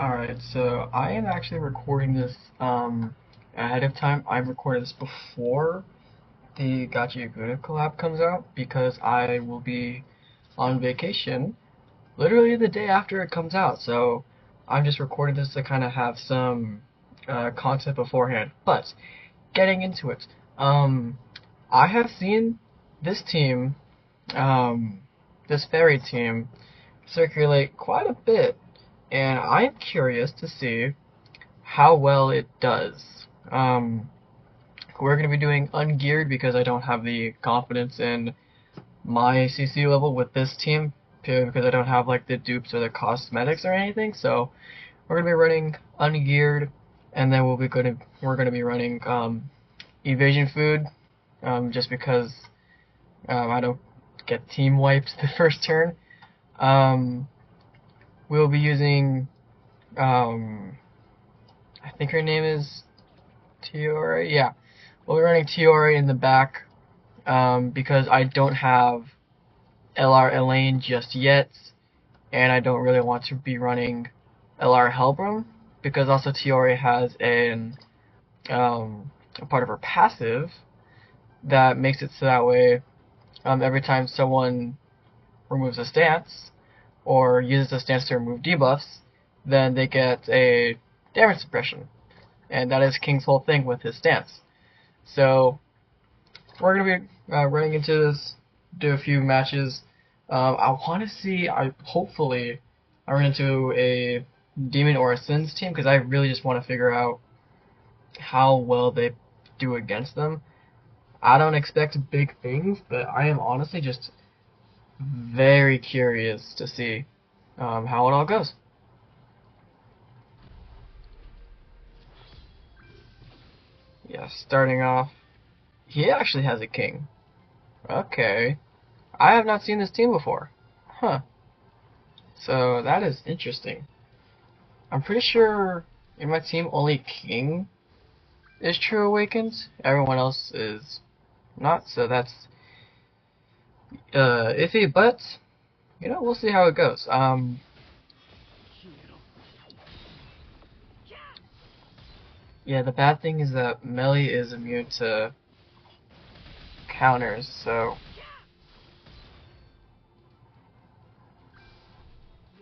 Alright, so I am actually recording this ahead of time. I recorded this before the UNGEARED collab comes out because I will be on vacation literally the day after it comes out. So I'm just recording this to kind of have some content beforehand. But getting into it, I have seen this team, this FARY team, circulate quite a bit, and I'm curious to see how well it does. We're going to be doing ungeared because I don't have the confidence in my CC level with this team because I don't have like the dupes or the cosmetics or anything. So we're going to be running ungeared, and then we're going to be running evasion food just because I don't get team wiped the first turn. We'll be using I think her name is Tiora. Yeah, we'll be running Tiora in the back because I don't have LR Elaine just yet, and I don't really want to be running LR Helbram because also Tiora has a part of her passive that makes it so that way every time someone removes a stance or uses a stance to remove debuffs, then they get a damage suppression. And that is King's whole thing with his stance. So we're going to be running into this, do a few matches. I want to see, hopefully, I run into a Demon or a Sins team because I really just want to figure out how well they do against them. I don't expect big things, but I am honestly just very curious to see how it all goes. Yeah, starting off, he actually has a king. Okay. I have not seen this team before. Huh. So that is interesting. I'm pretty sure in my team only king is true awakens. Everyone else is not, so that's iffy, but you know, we'll see how it goes. Yeah, the bad thing is that melee is immune to counters, so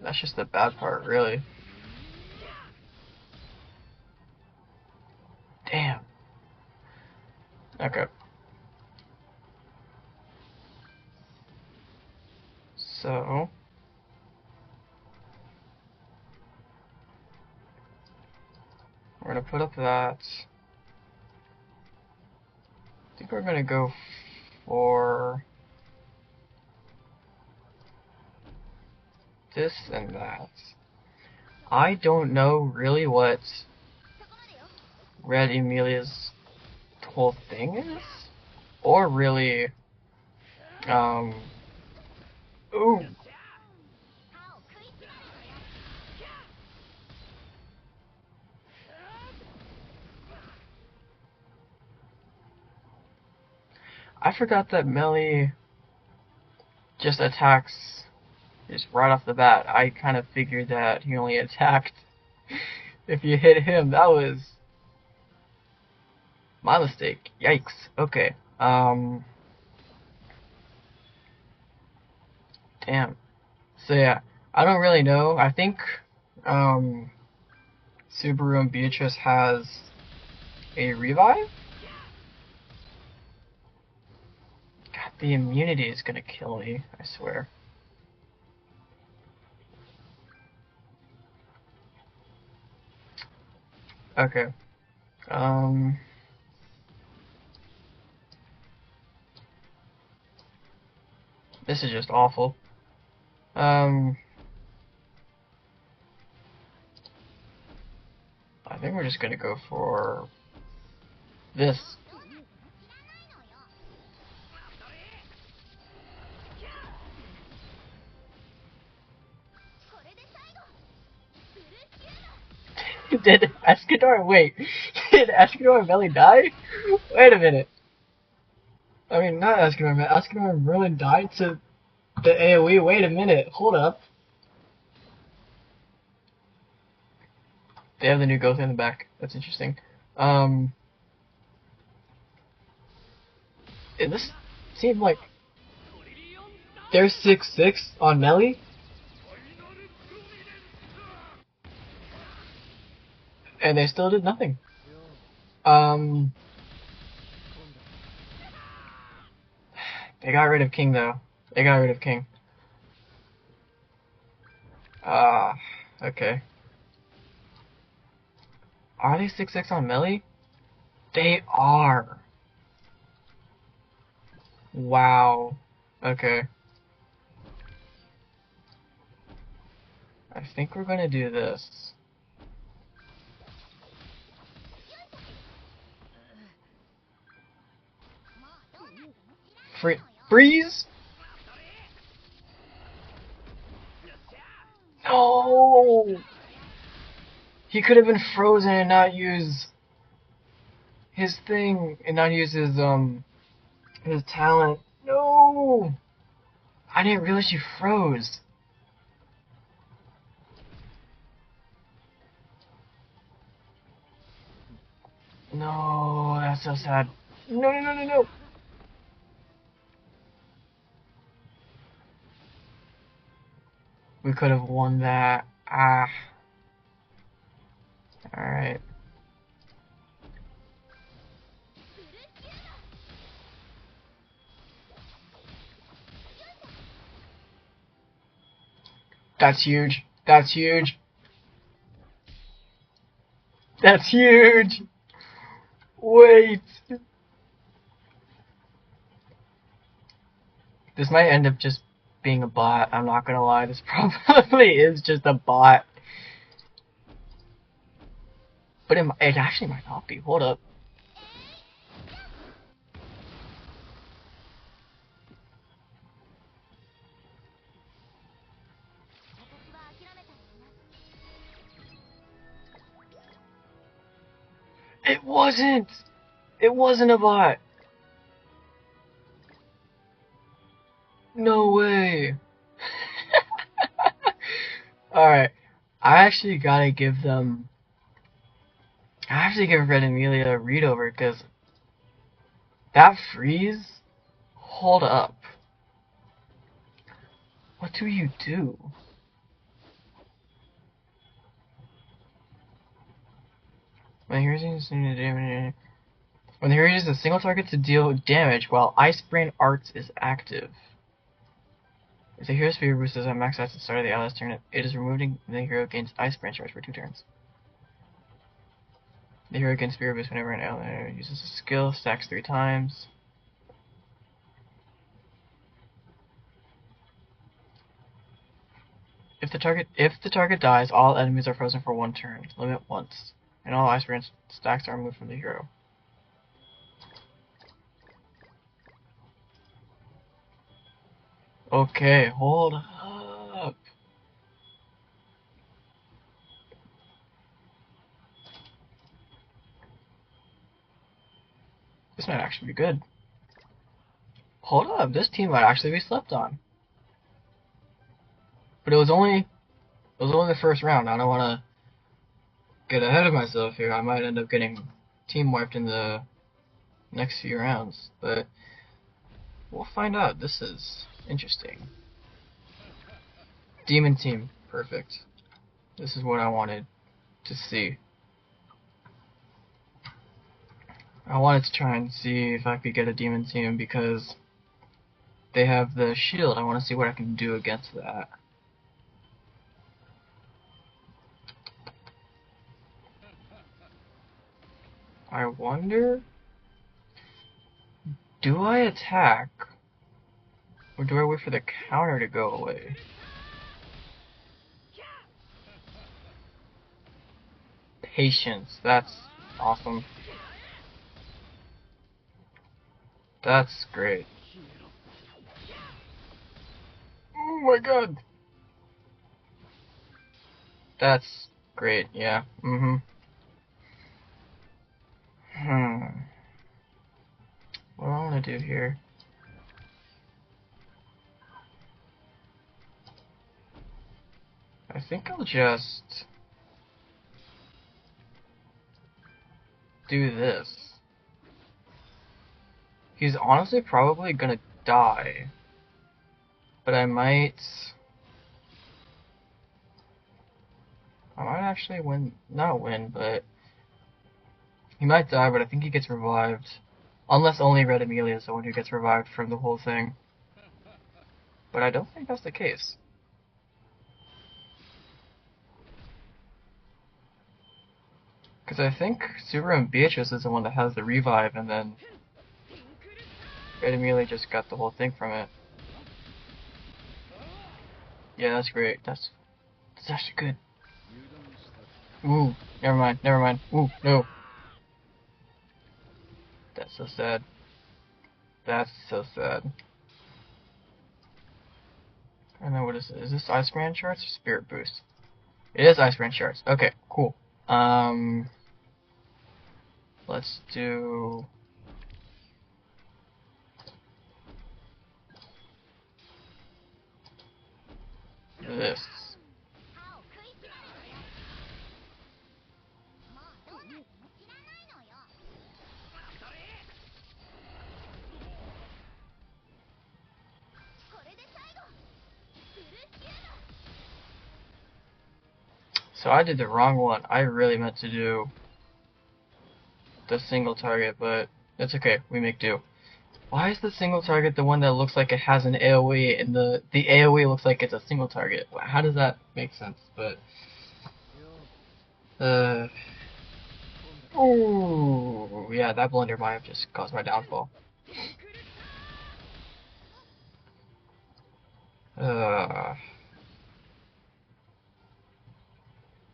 that's just the bad part, really. Damn. Okay. So we're gonna put up that. I think we're gonna go for this and that. I don't know really what Red Emilia's whole thing is, or really, ooh. I forgot that melee just attacks just right off the bat. I kind of figured that he only attacked if you hit him. That was my mistake. Yikes. Okay. Damn. So yeah, I don't really know. I think um Subaru and Beatrice has a revive. God, the immunity is gonna kill me, I swear. Okay. Um this is just awful. I think we're just gonna go for this. Did Escador wait? Did Escador really die? Wait a minute. I mean, not Escador, man. Escador really died to the AoE. Wait a minute. Hold up. They have the new Goth in the back. That's interesting. And this seemed like they're 6-6 on melee, and they still did nothing. They got rid of King though. They got rid of King. Okay. Are they 6-6 on melee? They are. Wow. Okay. I think we're gonna do this. Freeze? No! He could have been frozen and not use his thing, and not use his talent. No! I didn't realize you froze. No, that's so sad. No, no, no, no, no. We could have won that. Ah. Alright. That's huge. That's huge. That's huge. Wait. This might end up just being a bot. I'm not gonna lie. This probably is just a bot. But it actually might not be. Hold up. It wasn't! It wasn't a bot! No way! Alright. I actually gotta give them... I have to give Red Amelia a read over, because... that freeze? Hold up. What do you do? When the hero uses a single target to deal damage while Ice Brain Arts is active. If the hero's spear boost is at max at the start of the ally's turn, it is removed and the hero gains Ice Brain charge for 2 turns. The hero gains spear boost whenever an ally uses a skill, stacks 3 times. If the target dies, all enemies are frozen for 1 turn. Limit once. And all Ice Brain stacks are removed from the hero. Okay, hold up. This might actually be good. Hold up, this team might actually be slept on. But it was only the first round. I don't want to get ahead of myself here. I might end up getting team wiped in the next few rounds, but we'll find out. This is interesting. Demon team, perfect. This is what I wanted to see. I wanted to try and see if I could get a demon team because they have the shield. I want to see what I can do against that. I wonder, do I attack or do I wait for the counter to go away? Patience, that's awesome. That's great. Oh my god. That's great, yeah. What do I want to do here? I think I'll just... do this. He's honestly probably gonna die. But I might actually win, not win, but he might die, but I think he gets revived. Unless only Red Amelia is the one who gets revived from the whole thing. But I don't think that's the case. Because I think Subaru and Beatrice is the one that has the revive, and then Red Amelia just got the whole thing from it. Yeah, that's great. That's actually good. Ooh, never mind, never mind. Ooh, no. That's so sad. That's so sad. And then what is this? Is this Ice Brand Shards or Spirit Boost? It is Ice Brand Shards. Okay, cool. Let's do this. So I did the wrong one. I really meant to do the single target, but it's okay. We make do. Why is the single target the one that looks like it has an AoE and the AoE looks like it's a single target? How does that make sense? But ooh, yeah, that blunder might have just caused my downfall.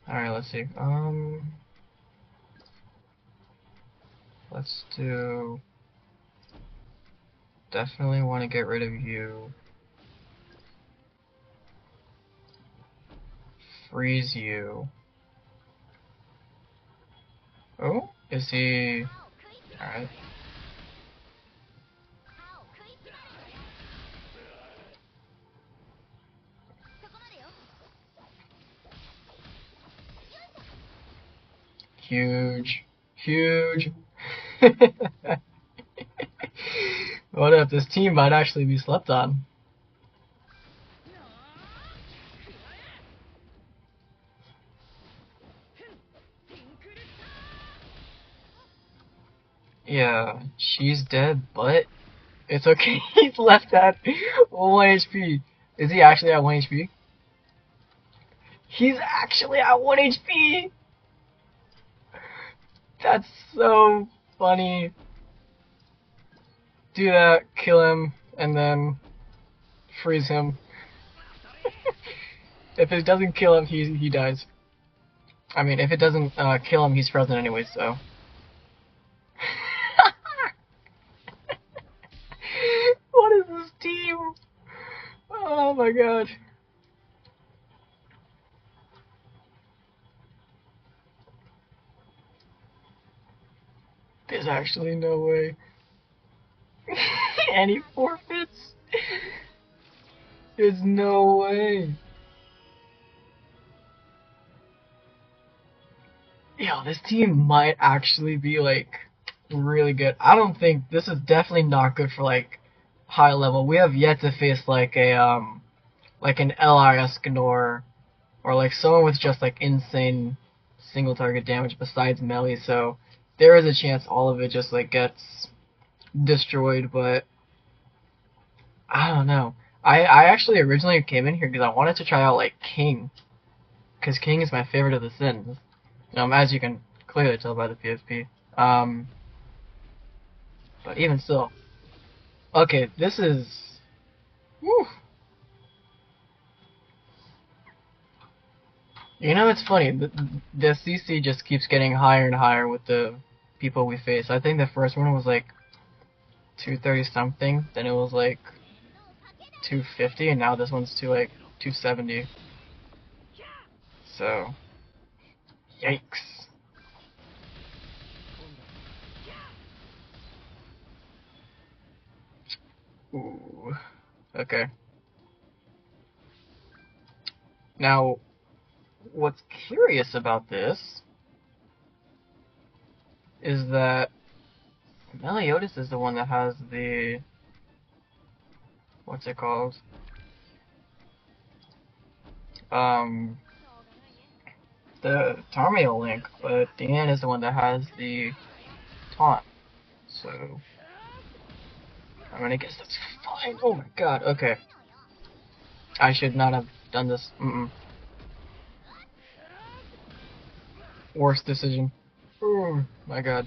Alright, let's see. Let's do. Definitely want to get rid of you. Freeze you. Oh, is he? Alright. Huge. Huge. What if this team might actually be slept on? Yeah, she's dead, but it's okay. He's left at 1 HP. Is he actually at 1 HP? He's actually at 1 HP! That's so funny. Do that, kill him, and then freeze him. If it doesn't kill him, he dies. I mean, if it doesn't kill him, he's frozen anyway, so. What is this team? Oh my god. There's actually no way. And he forfeits? There's no way. Yo, this team might actually be like really good. I don't think this is definitely not good for like high level. We have yet to face like a like an LR Escanor or like someone with just like insane single target damage besides melee, so there is a chance all of it just like gets destroyed, but I don't know. I actually originally came in here because I wanted to try out like King, because King is my favorite of the Sins. As you can clearly tell by the PSP. But even still, okay, this is. Whew. You know, it's funny. The CC just keeps getting higher and higher with the people we face. I think the first one was like 230 something. Then it was like 250, and now this one's to like 270. So, yikes. Ooh. Okay. Now, what's curious about this is that Meliodas is the one that has the, what's it called? The Tarmiel link, but Deanne is the one that has the taunt. So I'm gonna guess that's fine. Oh my god, okay. I should not have done this. Worst decision. Oh my god.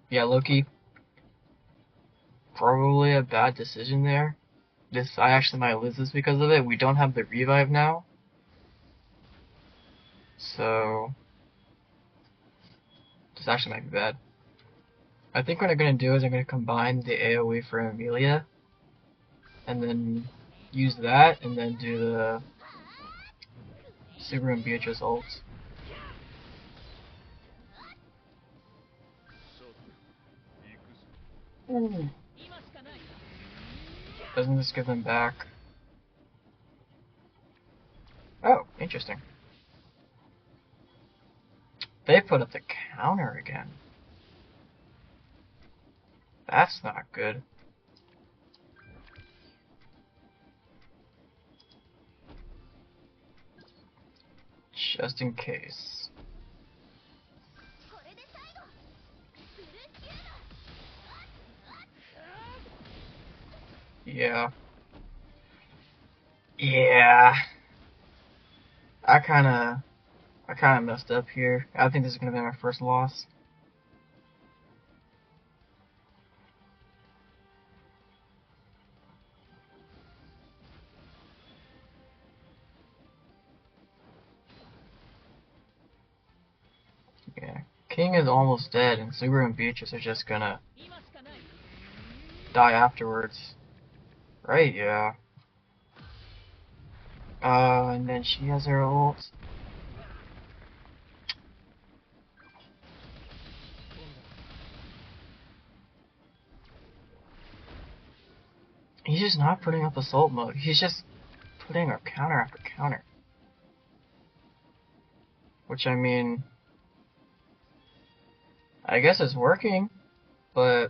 Yeah, Loki. Probably a bad decision there. I actually might lose this because of it. We don't have the revive now. So this actually might be bad. I think what I'm gonna do is I'm gonna combine the AoE for Amelia and then use that and then do the Subaru and Beatrice ults. Ooh. Doesn't this give them back? Oh, interesting. They put up the counter again. That's not good. Just in case. Yeah. Yeah. I kinda messed up here. I think this is gonna be my first loss. Yeah. King is almost dead, and Subaru and Beatrice are just gonna die afterwards. Right, yeah. And then she has her ult. He's just not putting up assault mode. He's just putting up counter after counter. Which, I mean, I guess it's working, but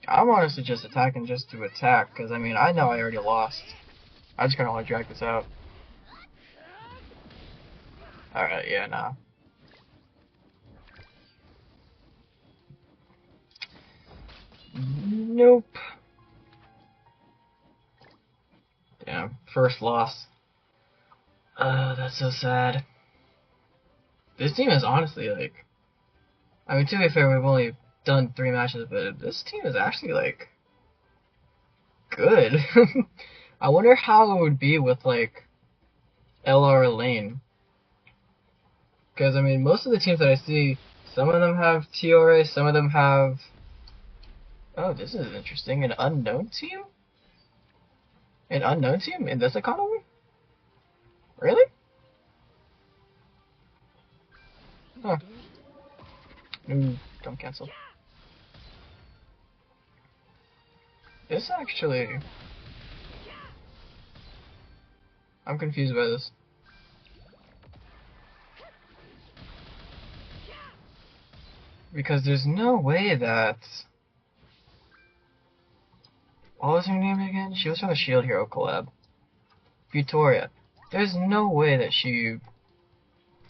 I'm honestly just attacking just to attack, because I mean, I know I already lost. I just kind of want to drag this out. Alright, yeah, nah. Nope. Damn, first loss. That's so sad. This team is honestly, like, I mean, to be fair, we've only done 3 matches, but this team is actually, like, good. I wonder how it would be with, like, LR Lane. Because, I mean, most of the teams that I see, some of them have TRA, some of them have... Oh, this is interesting. An unknown team? An unknown team in this economy? Really? Huh. Ooh, don't cancel. This actually... I'm confused by this. Because there's no way that... What was her name again? She was from the Shield Hero collab. Victoria. There's no way that she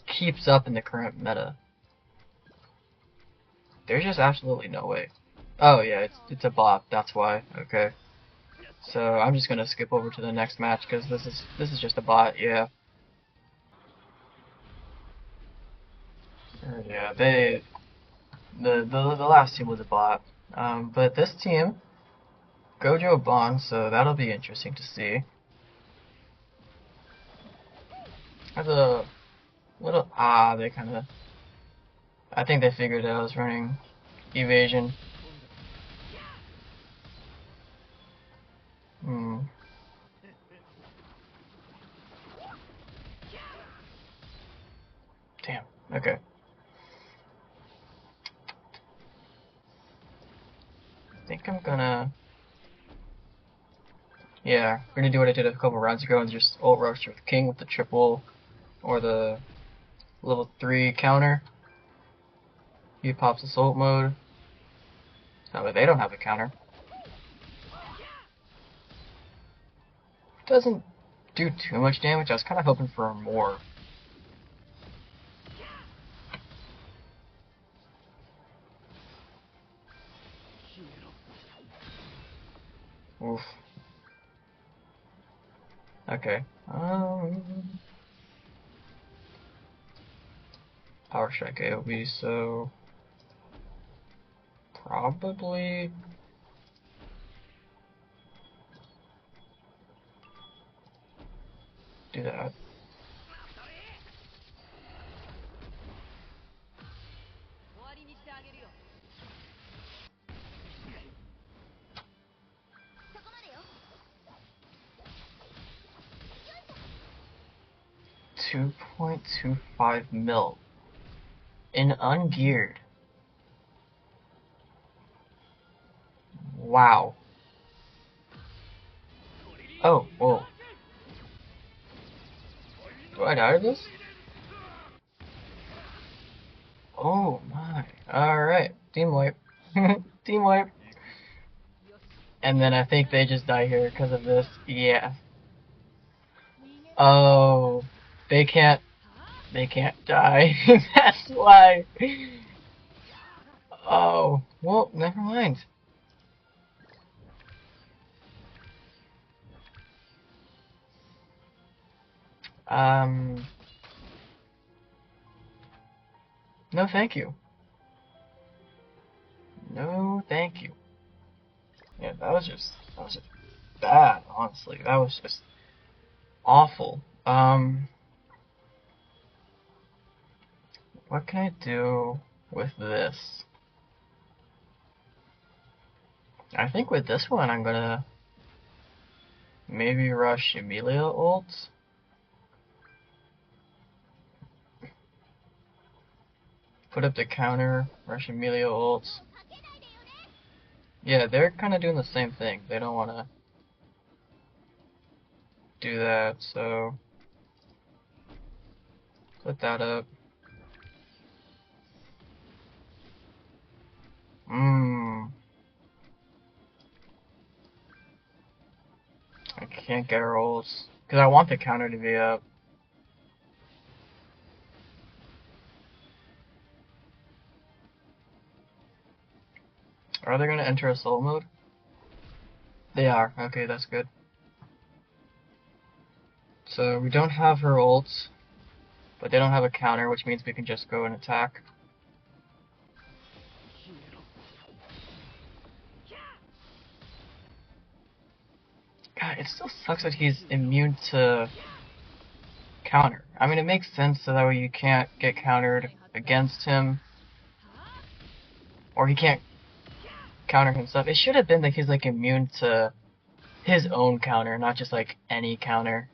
keeps up in the current meta. There's just absolutely no way. Oh yeah, it's a bot. That's why. Okay. So I'm just gonna skip over to the next match because this is just a bot. Yeah. Yeah. The last team was a bot. But this team, Gojo Bond. So that'll be interesting to see. Has a little they kind of. I think they figured out I was running evasion. Damn. Okay. I think I'm gonna Yeah, we're gonna do what I did a couple rounds ago and just ult rush with King with the triple or the level 3 counter. He pops assault mode. Oh, but they don't have a counter. Doesn't do too much damage. I was kind of hoping for more. Oof. Okay. Power strike AoE, so probably do that. $2.25 million in ungeared. Wow. Oh, whoa. Do I die to this? Oh my. Alright. Team wipe. Team wipe. And then I think they just die here because of this. Yeah. Oh. They can't die. That's why. Oh. Well, never mind. No thank you. No thank you. Yeah, that was just bad, honestly. That was just awful. What can I do with this? I think with this one I'm gonna maybe rush Emilia ult. Put up the counter, rush Emilia ults. Yeah, they're kinda doing the same thing. They don't wanna do that, so put that up. I can't get her ults. Because I want the counter to be up. Are they gonna enter assault mode? They are. Okay, that's good. So we don't have her ults, but they don't have a counter, which means we can just go and attack. God, it still sucks that he's immune to counter. I mean, it makes sense so that way you can't get countered against him, or he can't counter himself. It should have been that he's like immune to his own counter, not just like any counter.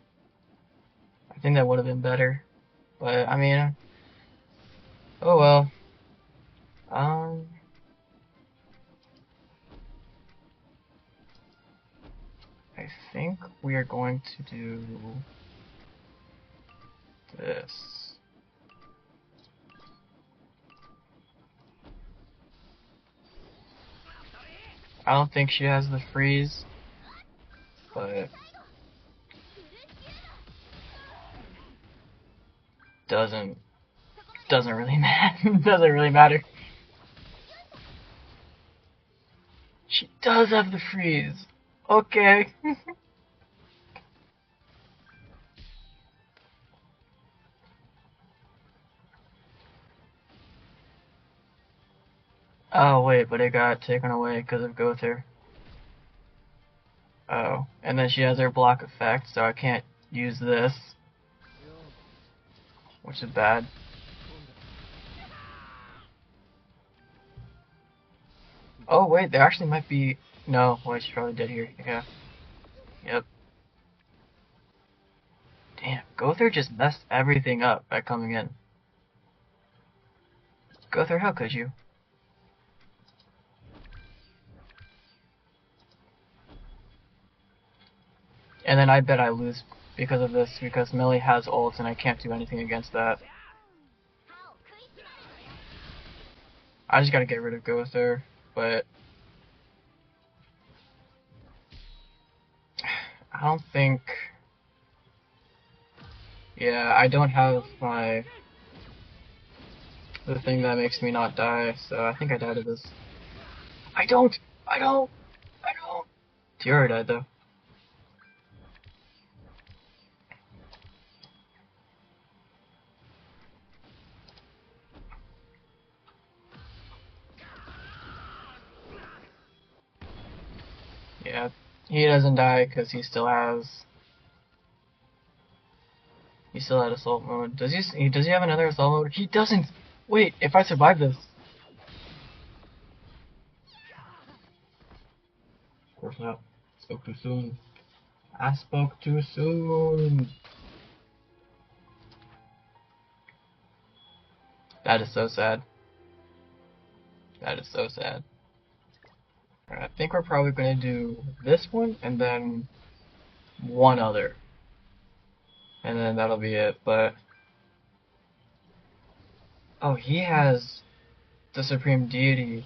I think that would have been better. But I mean, oh well. I think we are going to do this. I don't think she has the freeze, but doesn't really matter. Doesn't really matter. She does have the freeze. Okay. Oh wait, but it got taken away because of Gother. Oh, and then she has her block effect, so I can't use this, which is bad. Oh wait, there actually might be. No, wait, she's probably dead here. Yeah. Yep. Damn, Gother just messed everything up by coming in. Gother, how could you? And then I bet I lose because of this, because Millie has ults and I can't do anything against that. I just gotta get rid of Go with her, but I don't think... Yeah, I don't have the thing that makes me not die, so I think I died of this. I don't! You're dead though. Yeah, he doesn't die because he still had assault mode. Does he have another assault mode? He doesn't. Wait, if I survive this. Of course not. Spoke too soon. I spoke too soon. That is so sad. That is so sad. I think we're probably going to do this one and then one other. And then that'll be it, but... Oh, he has the Supreme Deity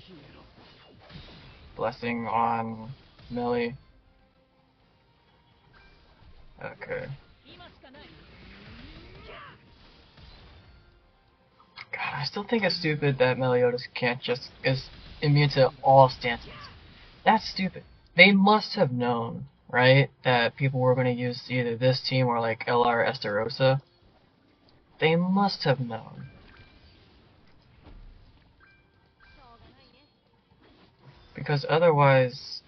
blessing on Millie. Okay. God, I still think it's stupid that Meliodas is immune to all stances. That's stupid. They must have known, right, that people were going to use either this team or like LR Esterosa. They must have known. Because otherwise,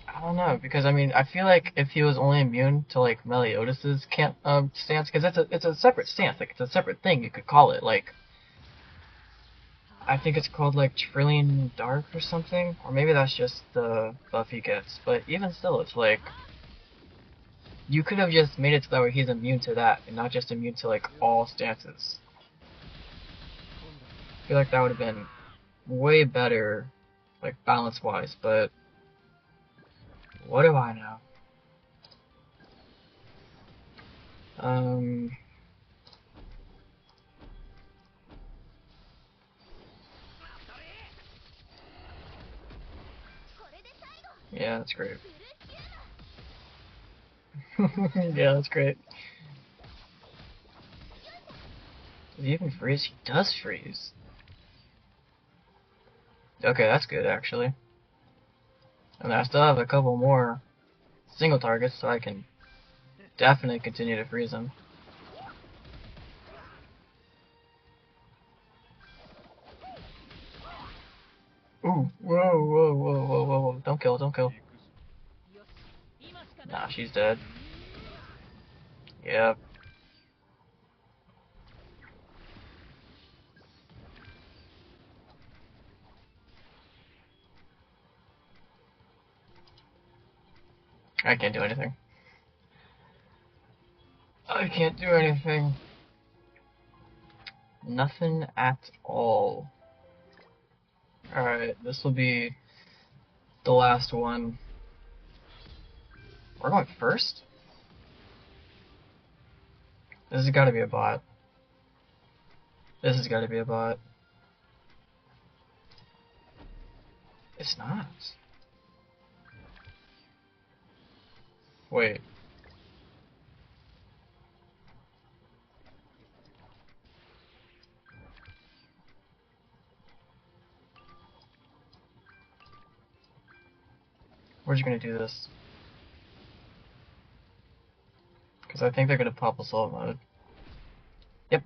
I don't know. Because I mean, I feel like if he was only immune to like Meliodas's stance, because it's a separate stance, like it's a separate thing. You could call it like, I think it's called like Trillion Dark or something, or maybe that's just the buff he gets. But even still, it's like you could have just made it so that way he's immune to that, and not just immune to like all stances. I feel like that would have been way better, like balance-wise. But what do I know? Yeah, that's great. Yeah, that's great. Does he even freeze? He does freeze. Okay, that's good actually. And I still have a couple more single targets, so I can definitely continue to freeze him. Ooh, whoa. Don't kill. Nah, she's dead. Yep. I can't do anything. I can't do anything. Nothing at all. Alright, this will be the last one. We're going first? This has got to be a bot. This has got to be a bot. It's not. Wait. We're just gonna do this. Because I think they're gonna pop assault mode. Yep.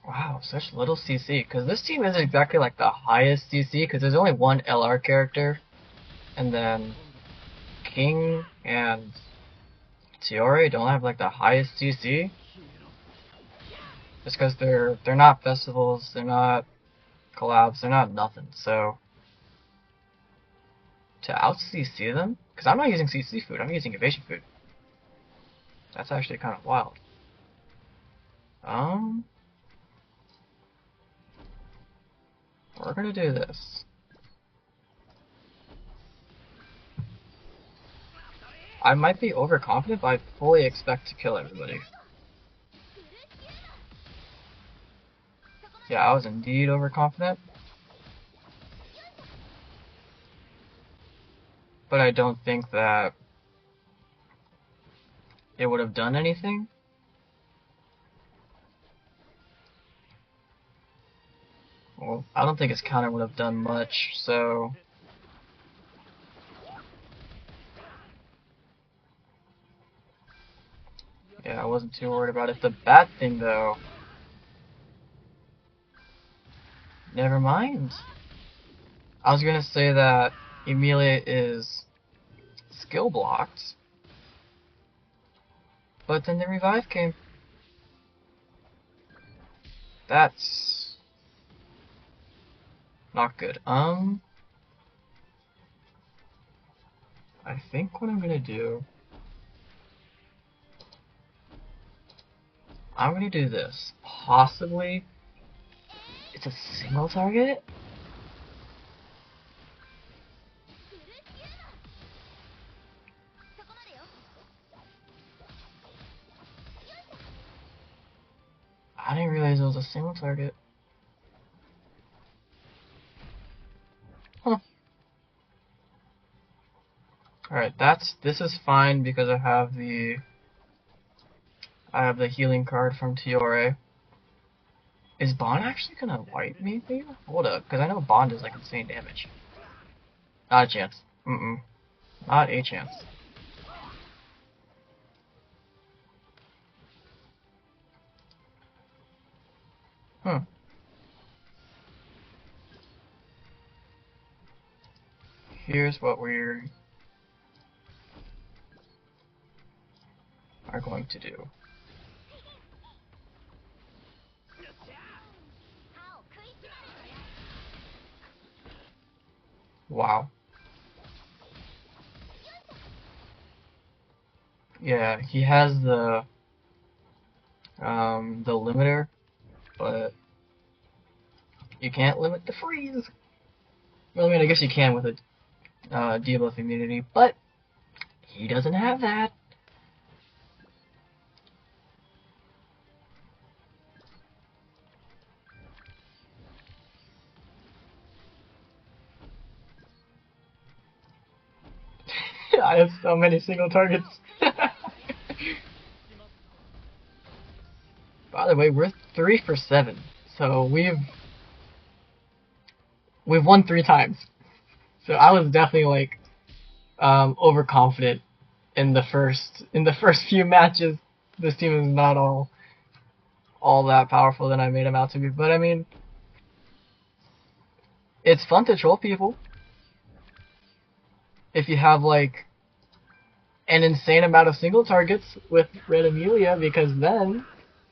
Wow, such little CC. Because this team isn't exactly like the highest CC, because there's only one LR character. And then King and Tiori don't have like the highest CC. Just because they're not festivals, they're not collabs, they're not nothing. So to out CC them, because I'm not using CC food, I'm using evasion food. That's actually kind of wild. We're gonna do this. I might be overconfident, but I fully expect to kill everybody. Yeah, I was indeed overconfident. But I don't think that it would have done anything. Well, I don't think his counter would have done much, so... Yeah, I wasn't too worried about it. The bad thing, though... Never mind. I was gonna say that Emilia is skill blocked, but then the revive came. That's not good. I think what I'm gonna do... I'm gonna do this. Possibly... It's a single target? I didn't realize it was a single target. Huh. Alright, this is fine because I have the healing card from TRA. Is Bond actually gonna wipe me here? Hold up, because I know Bond is like insane damage. Not a chance. Not a chance. Here's what we are going to do. Wow. Yeah, he has the limiter, but you can't limit the freeze. Well, I mean, I guess you can with a debuff immunity, but he doesn't have that. I have so many single targets. By the way, we're 3 for 7, so we've won 3 times. So I was definitely like overconfident in the first few matches. This team is not all that powerful than I made them out to be. But I mean, it's fun to troll people if you have like an insane amount of single targets with Red Amelia, because then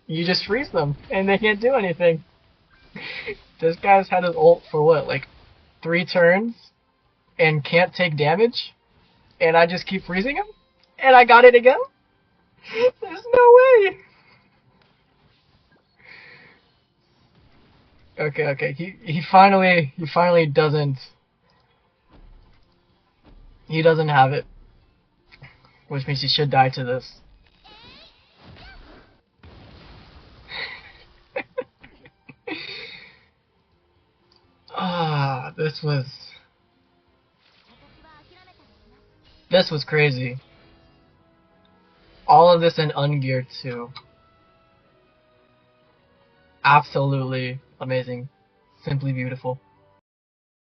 you just freeze them and they can't do anything. This guy's had his ult for what, like 3 turns and can't take damage, and I just keep freezing him, and I got it again? There's no way. Okay. He finally doesn't have it, which means he should die to this. This was crazy. All of this in ungeared too. Absolutely amazing. Simply beautiful.